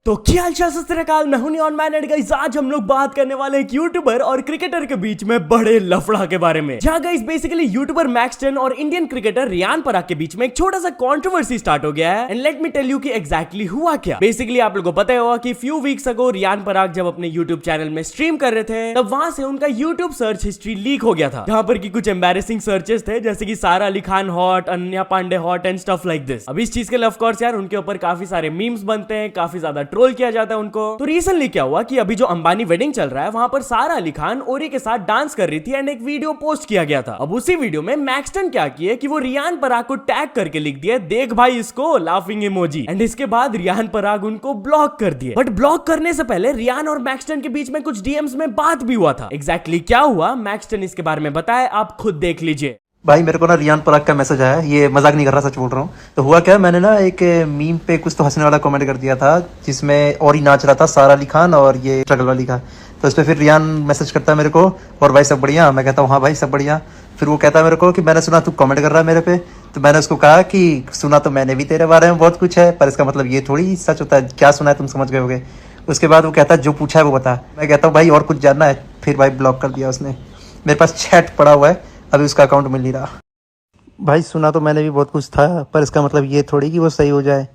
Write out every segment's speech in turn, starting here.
तो क्या हालचाल सत श्री अकाल, मैं हूं नियॉन मैन एंड गाइस आज हम लोग बात करने वाले एक यूट्यूबर और क्रिकेटर के बीच में बड़े लफड़ा के बारे में। जहां गाइस बेसिकली यूट्यूबर मैक्सटन और इंडियन क्रिकेटर रियान पराग के बीच में एक छोटा सा कंट्रोवर्सी स्टार्ट हो गया है। And let me tell you कि एग्जैक्टली हुआ क्या। बेसिकली आप लोगों को पता होगा कि few weeks ago Riyan Parag जब अपने यूट्यूब चैनल में स्ट्रीम कर रहे थे तब वहां से उनका यूट्यूब सर्च हिस्ट्री लीक हो गया था, जहां पर की कुछ एम्बैरेसिंग सर्चेस थे जैसे कि Sara Ali Khan hot, Ananya Pandey hot and stuff like this. अब इस चीज के लिए ऑफ कोर्स यार उनके ऊपर काफी सारे मीम्स बनते हैं, काफी ज्यादा ट्रोल किया जाता है उनको। तो रिसेंटली क्या हुआ कि अभी जो अंबानी वेडिंग चल रहा है वहां पर सारा अली खान ओरी के साथ डांस कर रही थी एंड एक वीडियो पोस्ट किया गया था। अब उसी वीडियो में मैक्सटन क्या किए कि वो रियान पराग को टैग करके लिख दिया, देख भाई इसको, लाफिंग इमोजी। एंड इसके बाद रियान पराग उनको ब्लॉक कर दिए। बट ब्लॉक करने से पहले रियान और मैक्सटन के बीच में कुछ डीएम्स में बात भी हुआ था। एग्जैक्टली क्या हुआ मैक्सटन इसके बारे में बताए, आप खुद देख लीजिए। भाई मेरे को ना रियान पराग का मैसेज आया, ये मजाक नहीं कर रहा, सच बोल रहा हूँ। तो हुआ क्या, मैंने ना एक मीम पे कुछ तो हंसने वाला कमेंट कर दिया था जिसमें और ही नाच रहा था सारा अली खान और ये स्ट्रगल वाली का। तो इस पर फिर रियान मैसेज करता है मेरे को, और भाई सब बढ़िया। मैं कहता हूँ हाँ भाई सब बढ़िया। फिर वो कहता है मेरे को कि मैंने सुना तू कमेंट कर रहा है मेरे पे। तो मैंने उसको कहा कि सुना तो मैंने भी तेरे बारे में बहुत कुछ है, पर इसका मतलब ये थोड़ी सच होता है, क्या सुना है तुम समझ गए होगे। उसके बाद वो कहता है जो पूछा है वो बता। मैं कहता हूँ भाई और कुछ जानना है। फिर भाई ब्लॉक कर दिया उसने। मेरे पास चैट पड़ा हुआ है, अभी उसका अकाउंट मिल नहीं रहा। भाई सुना तो मैंने भी बहुत कुछ था, पर इसका मतलब ये थोड़ी कि वो सही हो जाए।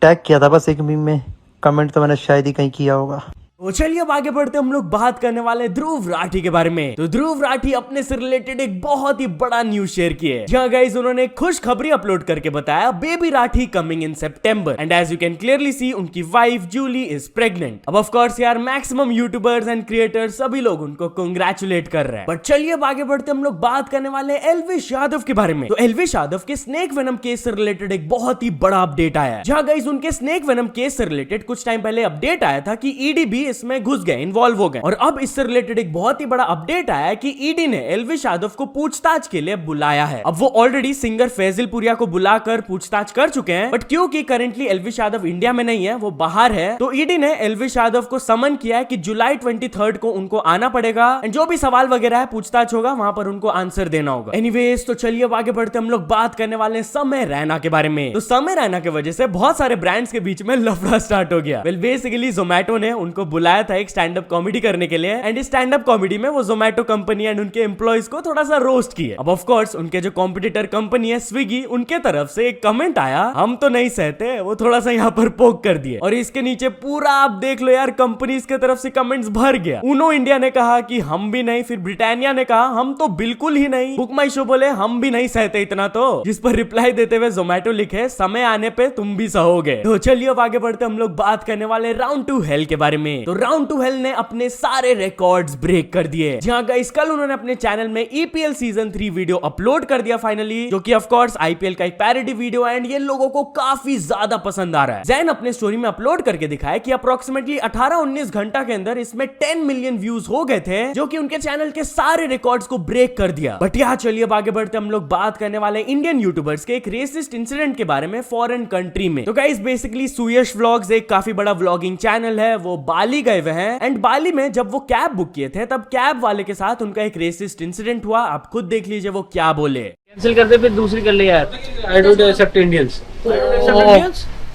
टैग किया था बस एक मीम में, कमेंट तो मैंने शायद ही कहीं किया होगा। तो चलिए अब आगे बढ़ते हम लोग बात करने वाले ध्रुव राठी के बारे में। तो ध्रुव राठी अपने से रिलेटेड एक बहुत ही बड़ा न्यूज शेयर किए, जहां गाइस उन्होंने खुशखबरी अपलोड करके बताया baby Rathee coming in September and as you can clearly see उनकी वाइफ जूली इज प्रेग्नेंट। अब ऑफ कोर्स यार मैक्सिमम यूट्यूबर्स एंड क्रिएटर्स सभी लोग उनको कांग्रेचुलेट कर रहे हैं। बट चलिए अब आगे बढ़ते हम लोग बात करने वाले एल्विश यादव के बारे में। तो एल्विश यादव के स्नेक वेनम केस से रिलेटेड एक बहुत ही बड़ा अपडेट आया है, जहां गाइस उनके स्नेक वेनम केस से रिलेटेड कुछ टाइम पहले अपडेट आया था कि ईडी भी इसमें घुस गए, इन्वॉल्व हो गए। और अब इससे रिलेटेड एक बहुत ही बड़ा अपडेट आया है कि ईडी ने एल्विश यादव को पूछताछ के लिए बुलाया है। अब वो ऑलरेडी सिंगर फैजिल पुरिया को बुलाकर पूछताछ कर चुके हैं, बट क्योंकि करंटली एल्विश यादव इंडिया में नहीं है, वो बाहर है, तो ईडी ने एल्विश यादव को समन किया है कि जुलाई 23 को उनको आना पड़ेगा एंड जो भी सवाल वगैरह है पूछताछ होगा वहां पर उनको आंसर देना होगा। एनीवेज तो चलिए अब आगे बढ़ते हम लोग बात करने वाले समय रैना के बारे में। तो समय रैना की वजह से बहुत सारे ब्रांड्स के बीच में लफड़ा स्टार्ट हो गया। वेल बेसिकली जोमैटो ने उनको बुलाया था एक स्टैंड अप कॉमेडी करने के लिए एंड इस स्टैंड अप कॉमेडी में वो जोमैटो कंपनी एंड उनके एम्प्लॉइज को थोड़ा सा रोस्ट किया। अब ऑफ कोर्स उनके जो कॉम्पिटिटर कंपनी है स्विगी, उनके तरफ से एक कमेंट आया, हम तो नहीं सहते, वो थोड़ा सा यहाँ पर पोक कर दिए। और इसके नीचे पूरा आप देख लो यार कंपनीज के तरफ से कमेंट्स भर गया। उनो इंडिया ने कहा कि हम भी नहीं, फिर ब्रिटानिया ने कहा हम तो बिल्कुल ही नहीं, बुक माई शो बोले हम भी नहीं सहते इतना, तो जिस पर रिप्लाई देते हुए जोमैटो लिखे समय आने पे तुम भी सहोगे। तो चलिए अब आगे बढ़ते हम लोग बात करने वाले राउंड टू हेल के बारे में। तो राउंड टू हेल ने अपने सारे रिकॉर्ड्स ब्रेक कर दिए, जहां गाइस कल उन्होंने अपने चैनल में ईपीएल सीजन 3 वीडियो अपलोड कर दिया फाइनली, जो कि ऑफ कोर्स आईपीएल का एक पैरोडी वीडियो एंड ये लोगों को काफी ज्यादा पसंद आ रहा है। जैन अपने स्टोरी में अपलोड करके दिखाया कि अप्रोक्सीमेटली 18-19 घंटा के अंदर इसमें 10 मिलियन व्यूज हो गए थे, जो कि उनके चैनल के सारे रिकॉर्ड्स को ब्रेक कर दिया। बट यहाँ चलिए अब आगे बढ़ते हम लोग बात करने वाले इंडियन यूट्यूबर्स के एक रेसिस्ट इंसिडेंट के बारे में फॉरेन कंट्री में। तो गाइस बेसिकली सुयश व्लॉग्स एक काफी बड़ा व्लॉगिंग चैनल है, वो बाली गए हुए हैं एंड बाली में जब वो कैब बुक किए थे तब कैब वाले के साथ उनका एक रेसिस्ट इंसिडेंट हुआ। आप खुद देख लीजिए वो क्या बोले। कैंसिल करते फिर दूसरी कर ले यार। I don't accept Indians.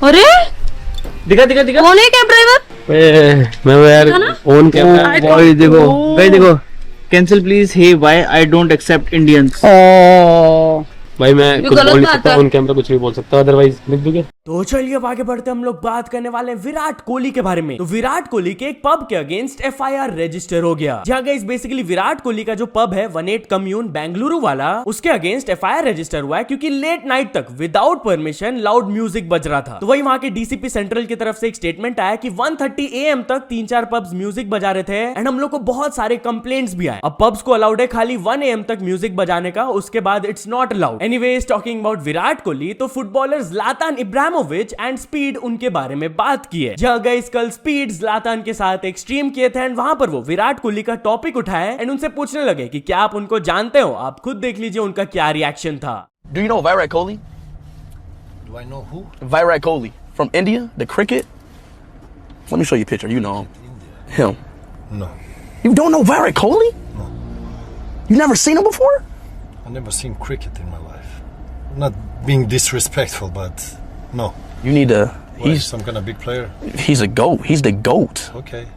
अरे दिखा दिखा दिखा कौन है कैब ड्राइवर? मैं वो यार ओन कैमरा भाई देखो भाई देखो cancel please. Hey why I don't accept Indians. भाई मैं कुछ बोल नहीं सकता, ऑन कैमरा कुछ नहीं बोल सकता, अदरवाइज लिख दोगे। तो चलिए अब आगे बढ़ते हम लोग बात करने वाले विराट कोहली के बारे में। तो विराट कोहली के एक पब के अगेंस्ट एफआईआर रजिस्टर हो गया, जहां गाइस बेसिकली विराट कोहली का जो पब है 18 कम्यून बेंगलुरु वाला, उसके अगेंस्ट एफआईआर रजिस्टर हुआ है क्योंकि लेट नाइट तक विदाउट परमिशन लाउड म्यूजिक बज रहा था। तो वही वहां के डीसीपी सेंट्रल की तरफ से एक स्टेटमेंट आया कि 1:30 AM तक 3-4 पब्स म्यूजिक बजा रहे थे एंड हम लोग को बहुत सारे कंप्लेंट्स भी आए। अब पब्स को अलाउड है खाली 1 AM तक म्यूजिक बजाने का, उसके बाद it's not allowed. Anyways talking about Virat Kohli, तो फुटबॉलर ज़लातान इब्राहिमोविच एंड स्पीड उनके बारे में बात की है, जहां गाइस कल स्पीड ज़लातान के साथ एक स्ट्रीम किए थे एंड वहां पर वो विराट कोहली का टॉपिक उठाए एंड उनसे पूछने लगे कि क्या आप उनको जानते हो। आप खुद देख लीजिए उनका क्या रिएक्शन था। Do you know Virat Kohli? Do I know who? Virat Kohli from India, the cricket. Let me show you a picture. You know him. Him. No. You don't know Virat Kohli? No. You never seen him before? I've never seen cricket in my life. I'm not being disrespectful, but no. You need to He's some kind of big player. he's a goat. He's the GOAT. Okay.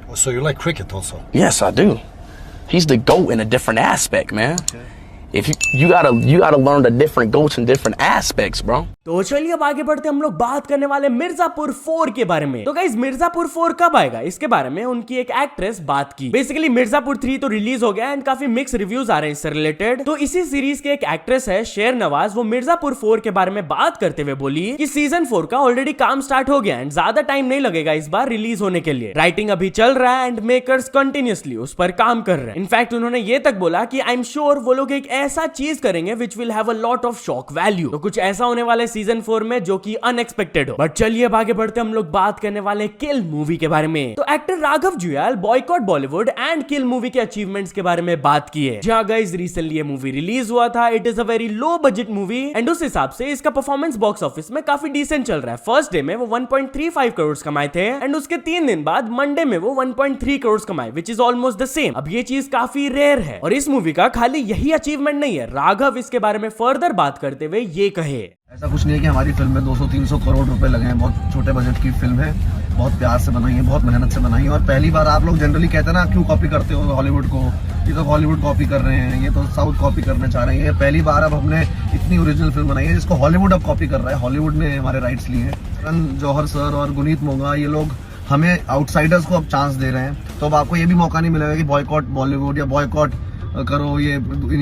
Oh, so you like cricket also? Yes, I do. He's the GOAT in a different aspect, man. If you gotta learn the different GOATs in different aspects, bro. तो चलिए अब आगे बढ़ते हम लोग बात करने वाले मिर्जापुर 4 के बारे में। तो गाइस मिर्जापुर 4 कब आएगा इसके बारे में उनकी एक एक्ट्रेस बात की। बेसिकली मिर्जापुर 3 तो रिलीज हो गया एंड काफी मिक्स रिव्यूज आ रहे हैं इससे रिलेटेड। तो इसी सीरीज के एक एक्ट्रेस है शेर नवाज, वो मिर्जापुर 4 के बारे में बात करते हुए बोली कि सीजन 4 का ऑलरेडी काम स्टार्ट हो गया एंड ज्यादा टाइम नहीं लगेगा इस बार रिलीज होने के लिए। राइटिंग अभी चल रहा है एंड मेकर्स कंटिन्यूसली उस पर काम कर रहे हैं। इनफैक्ट उन्होंने ये तक बोला कि आई एम श्योर वो लोग एक ऐसा चीज करेंगे which will have a lot of shock value. तो कुछ ऐसा होने वाला है सीजन 4 में जो कि अनएक्सपेक्टेड हो। बट चलिए अब आगे बढ़ते हम लोग बात करने वाले किल मूवी के बारे में। तो actor Raghav Juyal boycott Bollywood and kill movie के अचीवमेंट्स के बारे में बात की है। जहां गाइस रिसेंटली ये मूवी रिलीज हुआ था। It is a very low budget movie and उस हिसाब से इसका परफॉर्मेंस बॉक्स ऑफिस में काफी डिसेंट चल रहा है। फर्स्ट डे में वो 1.35 करोड़ कमाए थे एंड उसके 3 दिन बाद मंडे में वो 1.3 करोड़ कमाए, which is almost the same. अब ये चीज काफी रेयर है और इस मूवी का खाली यही अचीवमेंट नहीं है। राघव इसके बारे में फर्दर बात करते हुए ये कहे, ऐसा कुछ नहीं है कि हमारी फिल्म में 200-300 करोड़ रुपए लगे हैं। बहुत छोटे बजट की फिल्म है, बहुत प्यार से बनाई है, बहुत मेहनत से बनाई है। और पहली बार आप लोग जनरली कहते हैं ना क्यों कॉपी करते हो हॉलीवुड को, ये तो हॉलीवुड कॉपी कर रहे हैं, ये तो साउथ कॉपी करना चाह रहे हैं। ये पहली बार अब हमने इतनी ओरिजिनल फिल्म बनाई है जिसको हॉलीवुड अब कॉपी कर रहा है। हॉलीवुड ने हमारे राइट्स लिए हैं। करण जौहर सर और गुनीत मोंगा ये लोग हमें आउटसाइडर्स को अब चांस दे रहे हैं। तो अब आपको ये भी मौका नहीं मिलेगा कि बॉयकॉट बॉलीवुड या बॉयकॉट करो, ये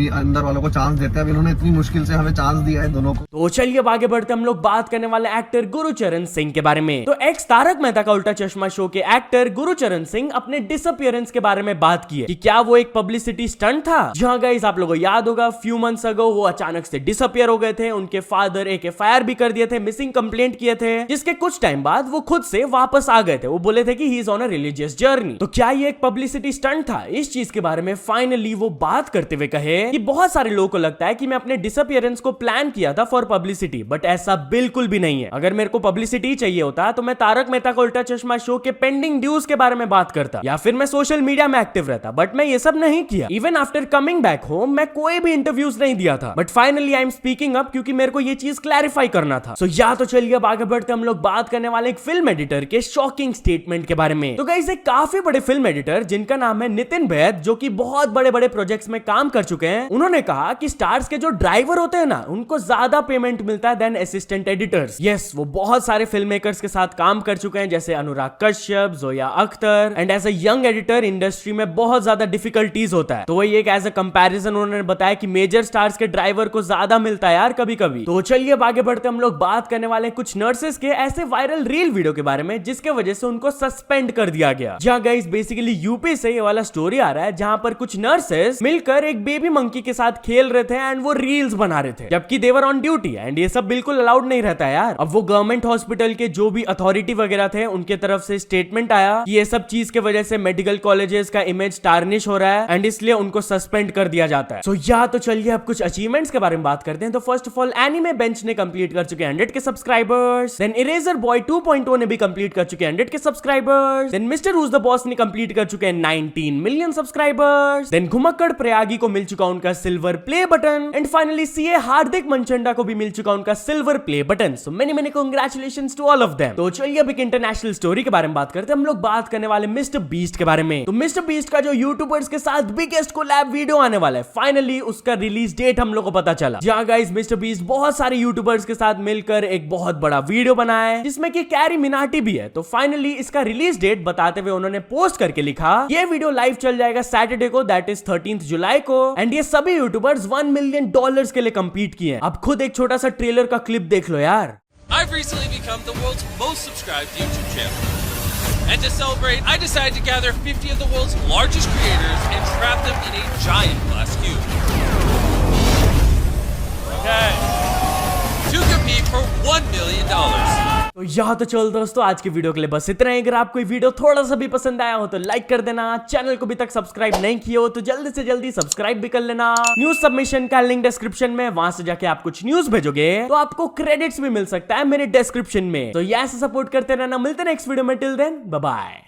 अंदर वालों को चांस देते हैं। इन्होंने इतनी मुश्किल से हमें चांस दिया है दोनों को। तो चलिए अब आगे बढ़ते हम लोग बात करने वाले एक्टर गुरुचरण सिंह के बारे में। तो एक्स तारक मेहता का उल्टा चश्मा शो के एक्टर गुरुचरण सिंह अपने डिसअपियरेंस के बारे में बात की है कि क्या वो एक पब्लिसिटी स्टंट था। जहां गाइस आप लोगों को याद होगा फ्यू मंथ्स अगो वो अचानक से डिसअपियर हो गए थे। उनके फादर एक FIR भी कर दिए थे, मिसिंग कंप्लेंट किए थे, जिसके कुछ टाइम बाद वो खुद से वापस आ गए थे। वो बोले थे कि he is on a religious journey. तो क्या ये एक पब्लिसिटी स्टंट था? इस चीज के बारे में फाइनली वो बात करते हुए कहे कि बहुत सारे लोगों को लगता है कि मैं अपने डिसअपियरेंस को प्लान किया था फॉर पब्लिसिटी, बट ऐसा बिल्कुल भी नहीं है। अगर मेरे को पब्लिसिटी चाहिए होता तो मैं तारक मेहता का उल्टा चश्मा शो के पेंडिंग ड्यूज के बारे में बात करता या फिर मैं सोशल मीडिया में एक्टिव रहता, बट मैं ये सब नहीं किया। Even after coming back home मैं कोई भी इंटरव्यूज नहीं दिया था, but finally I am speaking up क्योंकि मेरे को ये चीज क्लैरिफाई करना था। सो या तो चलिए अब आगे बढ़ते हम लोग बात करने वाले एक फिल्म एडिटर के शॉकिंग स्टेटमेंट के बारे में। तो गाइस एक काफी बड़े फिल्म एडिटर जिनका नाम है नितिन बैद, जो कि बहुत बड़े बड़े प्रोजेक्ट्स में काम कर चुके हैं, उन्होंने कहा कि स्टार्स के जो ड्राइवर होते हैं ना उनको ज्यादा पेमेंट मिलता है देन असिस्टेंट एडिटर्स। यस, वो बहुत सारे फिल्म मेकर्स के साथ काम कर चुके हैं जैसे Anurag Kashyap, Zoya Akhtar, and as a young editor industry में बहुत ज्यादा डिफिकल्टीज होता है। तो वही एक एज अ कंपैरिजन उन्होंने बताया कि मेजर स्टार्स के ड्राइवर को ज्यादा मिलता है यार कभी कभी। तो चलिए अब आगे बढ़ते हम लोग बात करने वाले कुछ नर्सेस के ऐसे वायरल रील वीडियो के बारे में जिसके वजह से उनको सस्पेंड कर दिया गया। जहां गाइस बेसिकली यूपी से ये वाला स्टोरी आ रहा है जहां पर कुछ नर्सेस मिलकर एक बेबी मंकी के साथ खेल रहे थे एंड वो रील्स बना रहे थे जबकि देवर ऑन ड्यूटी एंड ये सब बिल्कुल अलाउड नहीं रहता है यार। अब वो गवर्नमेंट हॉस्पिटल के जो भी अथॉरिटी वगैरह थे उनके तरफ से स्टेटमेंट आया कि ये सब चीज के वजह से मेडिकल कॉलेजेस का इमेज टार्निश हो रहा है एंड इसलिए उनको सस्पेंड कर दिया जाता है। तो चलिए अब कुछ अचीवमेंट्स के बारे में बात करते हैं। तो first of all anime bench ने कंप्लीट कर चुके 100 के सब्सक्राइबर्स। देन इरेजर बॉय 2.0 ने भी कंप्लीट कर चुके 100 के subscribers. Then mister who's the boss ने कंप्लीट कर चुके 19 million subscribers. Then Ghumakkad Prayagi को मिल चुका उनका silver play button and finally CA Hardik Manchanda को भी मिल चुका उनका silver play button. So many many congratulations to all of them. तो चलिए अब एक इंटरनेशनल स्टोरी के बारे में बात करते हैं। हम लोग बात करने वाले मिस्टर बीस्ट के बारे में। तो मिस्टर बीस्ट का जो यूट्यूबर्स के साथ बिगेस्ट कोलैब वीडियो आने वाला है, फाइनली उसका रिलीज डेट हम लोग को पता चला। जहां गाइस मिस्टर बीस्ट बहुत सारे यूट्यूबर्स के साथ मिलकर एक बहुत बड़ा वीडियो बनाया है जिसमें कि कैरी मिनाटी भी है। तो फाइनली इसका रिलीज डेट बताते हुए उन्होंने पोस्ट करके लिखा ये वीडियो लाइव चल जाएगा सैटरडे को, दैट इज 13 जुलाई को, एंड ये सभी यूट्यूबर्स $1 मिलियन के लिए कंपीट किए हैं। अब खुद एक छोटा सा ट्रेलर का क्लिप देख लो यार। I've recently become the world's most subscribed YouTube channel. And to celebrate, I decided to gather 50 of the world's largest creators and trap them in a giant glass cube. Okay. To compete for $1 million. तो यहाँ तो चल दोस्तों आज की video के लिए बस इतना ही। अगर आपको ये वीडियो थोड़ा सा भी पसंद आया हो तो लाइक कर देना। चैनल को अभी तक सब्सक्राइब नहीं किया हो तो जल्दी से जल्दी सब्सक्राइब भी कर लेना। न्यूज सबमिशन का लिंक डिस्क्रिप्शन में, वहां से जाके आप कुछ न्यूज भेजोगे तो आपको क्रेडिट्स भी मिल सकता है मेरे डिस्क्रिप्शन में। तो ऐसे सपोर्ट करते रहना। मिलते हैं नेक्स्ट वीडियो में। Till then bye bye.